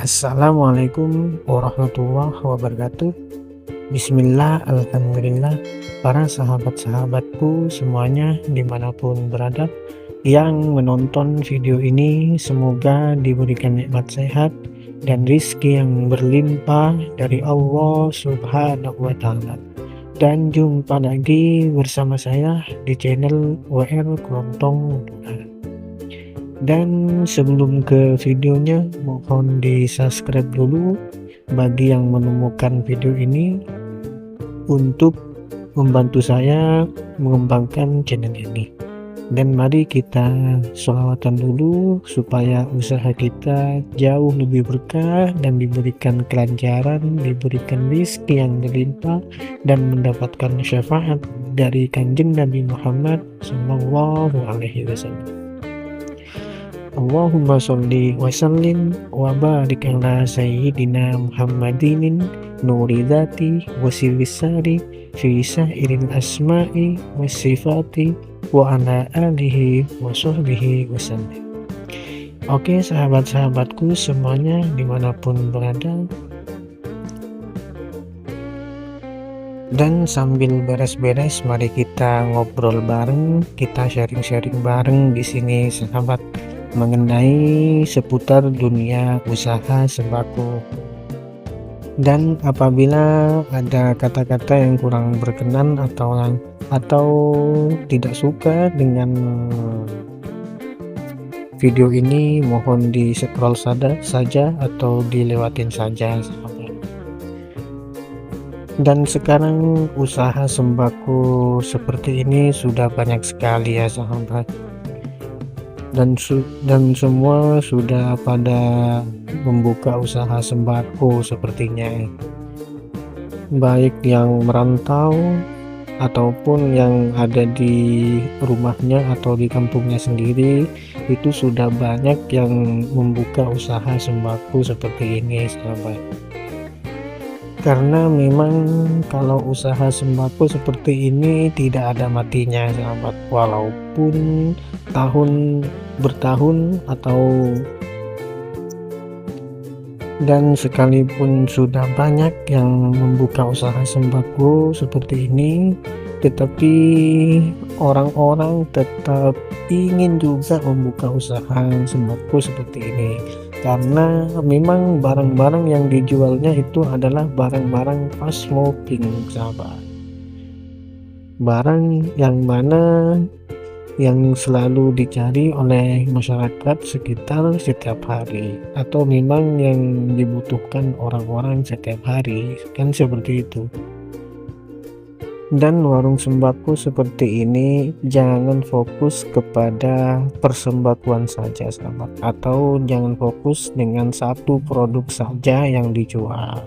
Assalamualaikum warahmatullahi wabarakatuh. Bismillah, alhamdulillah. Para sahabat-sahabatku semuanya dimanapun berada yang menonton video ini, semoga diberikan nikmat sehat dan rizki yang berlimpah dari Allah Subhanahu wa Ta'ala. Dan jumpa lagi bersama saya di channel WR Kelontong. Dan sebelum ke videonya, mohon di subscribe dulu bagi yang menemukan video ini untuk membantu saya mengembangkan channel ini. Dan mari kita sholawatan dulu supaya usaha kita jauh lebih berkah dan diberikan kelancaran, diberikan rezeki yang berlimpah dan mendapatkan syafaat dari Kanjeng Nabi Muhammad Sallallahu Alaihi Wasallam. Allahumma sholli wa sallim wa barik ala sayyidina Muhammadin nuri dzati wa sirrisari fi sa'iril asma'i was sifati wa ala alihi wa sahbihi wasallam. Oke sahabat-sahabatku semuanya dimanapun berada, dan sambil beres-beres mari kita ngobrol bareng, kita sharing-sharing bareng di sini sahabat mengenai seputar dunia usaha sembako. Dan apabila ada kata-kata yang kurang berkenan atau tidak suka dengan video ini, mohon di scroll saja atau dilewatin saja sahabat. Dan sekarang usaha sembako seperti ini sudah banyak sekali ya sahabat, dan semua sudah pada membuka usaha sembako sepertinya, baik yang merantau ataupun yang ada di rumahnya atau di kampungnya sendiri, itu sudah banyak yang membuka usaha sembako seperti ini sahabat. Karena memang kalau usaha sembako seperti ini tidak ada matinya sahabat, walaupun tahun bertahun dan sekalipun sudah banyak yang membuka usaha sembako seperti ini, tetapi orang-orang tetap ingin juga membuka usaha sembako seperti ini, karena memang barang-barang yang dijualnya itu adalah barang-barang fast moving sahabat, barang yang mana yang selalu dicari oleh masyarakat sekitar setiap hari, atau memang yang dibutuhkan orang-orang setiap hari, kan seperti itu. Dan warung sembako seperti ini jangan fokus kepada persembakoan saja sahabat, atau jangan fokus dengan satu produk saja yang dijual.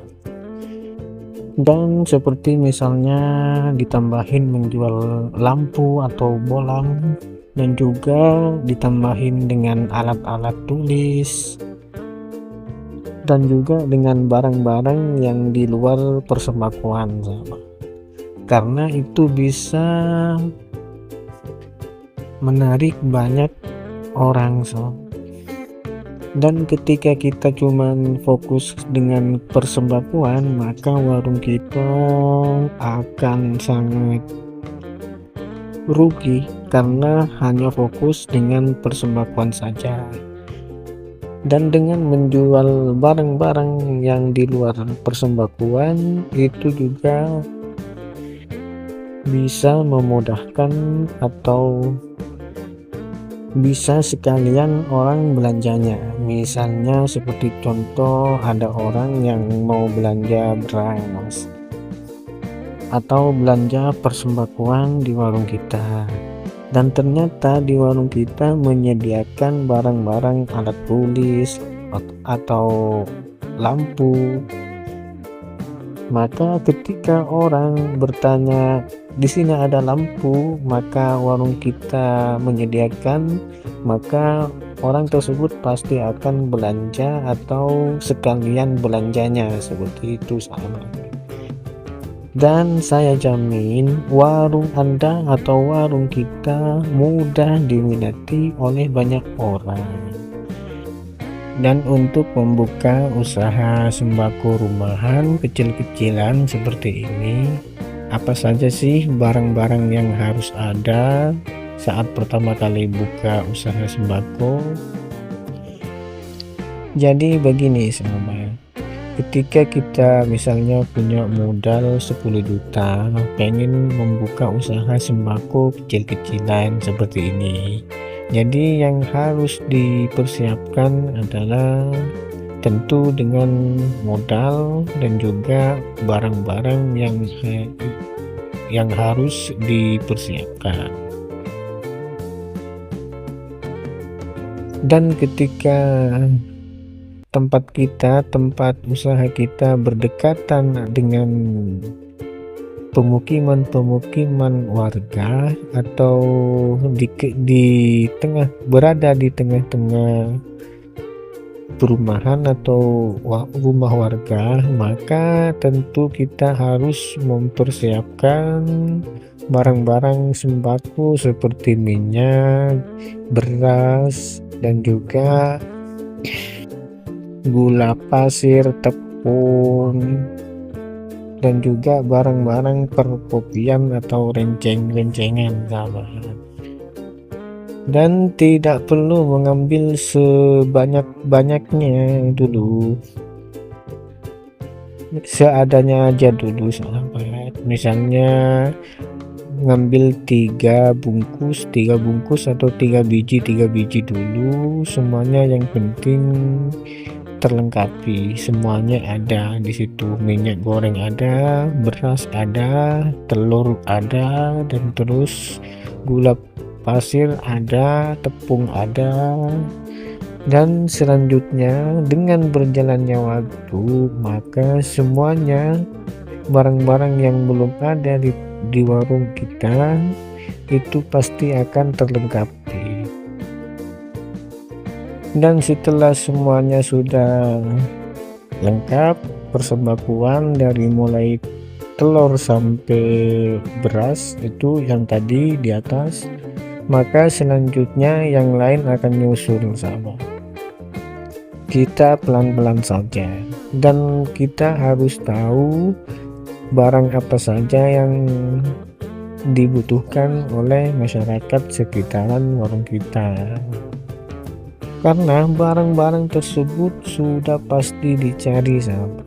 Dan seperti misalnya ditambahin menjual lampu atau bolam, dan juga ditambahin dengan alat-alat tulis, dan juga dengan barang-barang yang di luar persembakoan sahabat, karena itu bisa menarik banyak orang sahabat. Dan ketika kita cuman fokus dengan persembakoan, maka warung kita akan sangat rugi karena hanya fokus dengan persembakoan saja. Dan dengan menjual barang-barang yang di luar persembakoan, itu juga bisa memudahkan atau bisa sekalian orang belanjanya. Misalnya seperti contoh, ada orang yang mau belanja beras atau belanja persembakoan di warung kita, dan ternyata di warung kita menyediakan barang-barang alat tulis atau lampu. Maka ketika orang bertanya di sini ada lampu, maka warung kita menyediakan, maka orang tersebut pasti akan belanja atau sekalian belanjanya seperti itu sahabat. Dan saya jamin warung Anda atau warung kita mudah diminati oleh banyak orang. Dan untuk membuka usaha sembako rumahan kecil-kecilan seperti ini, apa saja sih barang-barang yang harus ada saat pertama kali buka usaha sembako? Jadi begini sahabat, ketika kita misalnya punya modal 10 juta pengen membuka usaha sembako kecil-kecilan seperti ini, jadi yang harus dipersiapkan adalah tentu dengan modal dan juga barang-barang yang harus dipersiapkan. Dan ketika tempat usaha kita berdekatan dengan pemukiman warga atau berada di tengah-tengah perumahan atau rumah warga, maka tentu kita harus mempersiapkan barang-barang sembako seperti minyak, beras, dan juga gula pasir, tepung, dan juga barang-barang perkopian atau renceng-rencengan sahabat. Dan tidak perlu mengambil sebanyak-banyaknya dulu, seadanya aja dulu sahabat. Misalnya ngambil 3 bungkus atau 3 biji dulu, semuanya yang penting terlengkapi, semuanya ada di situ. Minyak goreng ada, beras ada, telur ada, dan terus gula pasir ada, tepung ada. Dan selanjutnya dengan berjalannya waktu, maka semuanya barang-barang yang belum ada di warung kita itu pasti akan terlengkapi. Dan setelah semuanya sudah lengkap persembakuan dari mulai telur sampai beras itu yang tadi di atas, maka selanjutnya yang lain akan nyusul sahabat. Kita pelan-pelan saja, dan kita harus tahu barang apa saja yang dibutuhkan oleh masyarakat sekitaran warung kita, karena barang-barang tersebut sudah pasti dicari sahabat.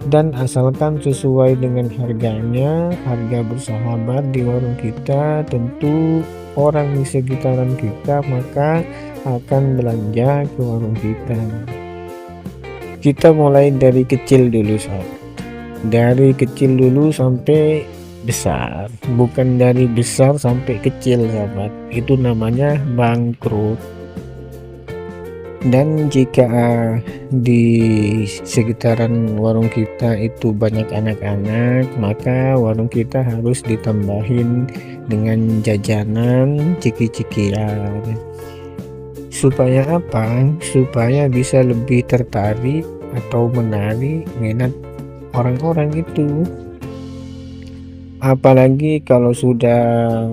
Dan asalkan sesuai dengan harganya, harga bersahabat di warung kita, tentu orang di sekitaran kita maka akan belanja ke warung kita. Kita mulai dari kecil dulu sahabat, dari kecil dulu sampai besar, bukan dari besar sampai kecil sahabat, itu namanya bangkrut. Dan jika di sekitaran warung kita itu banyak anak-anak, maka warung kita harus ditambahin dengan jajanan ciki-cikian. Supaya apa? Supaya bisa lebih tertarik atau menarik minat orang-orang itu. Apalagi kalau sudah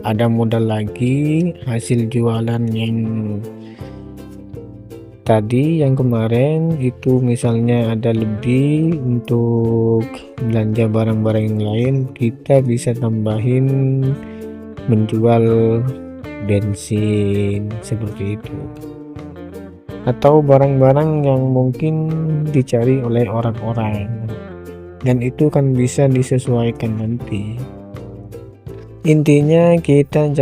ada modal lagi, hasil jualan yang tadi yang kemarin itu misalnya ada lebih untuk belanja barang-barang yang lain, kita bisa tambahin menjual bensin seperti itu, atau barang-barang yang mungkin dicari oleh orang-orang, dan itu kan bisa disesuaikan nanti. Intinya kita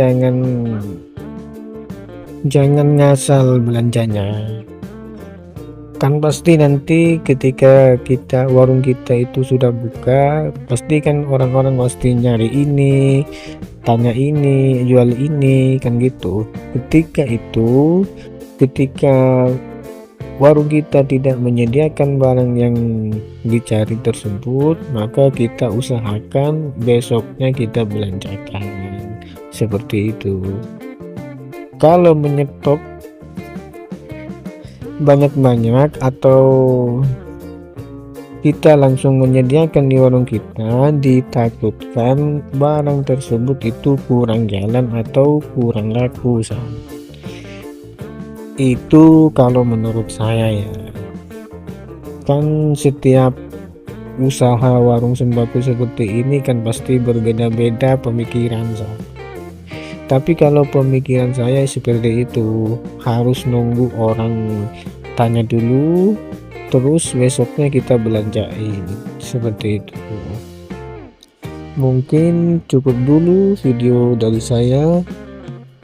jangan ngasal belanjanya, kan pasti nanti ketika warung kita itu sudah buka, pasti kan orang-orang pasti nyari ini, tanya ini, jual ini, kan gitu. Ketika warung kita tidak menyediakan barang yang dicari tersebut, maka kita usahakan besoknya kita belanjakan seperti itu. Kalau menyetop banyak-banyak atau kita langsung menyediakan di warung kita, ditakutkan barang tersebut itu kurang jalan atau kurang laku. Itu kalau menurut saya ya. Kan setiap usaha warung sembako seperti ini kan pasti berbeda-beda pemikiran saya. Tapi kalau pemikiran saya seperti itu, harus nunggu orang tanya dulu, terus besoknya kita belanjain, seperti itu. Mungkin cukup dulu video dari saya,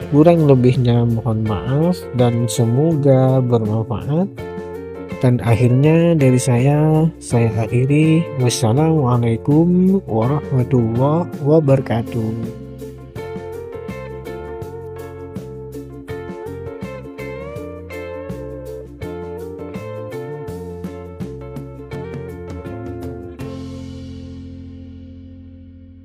kurang lebihnya mohon maaf dan semoga bermanfaat. Dan akhirnya dari saya akhiri. Wassalamualaikum warahmatullahi wabarakatuh.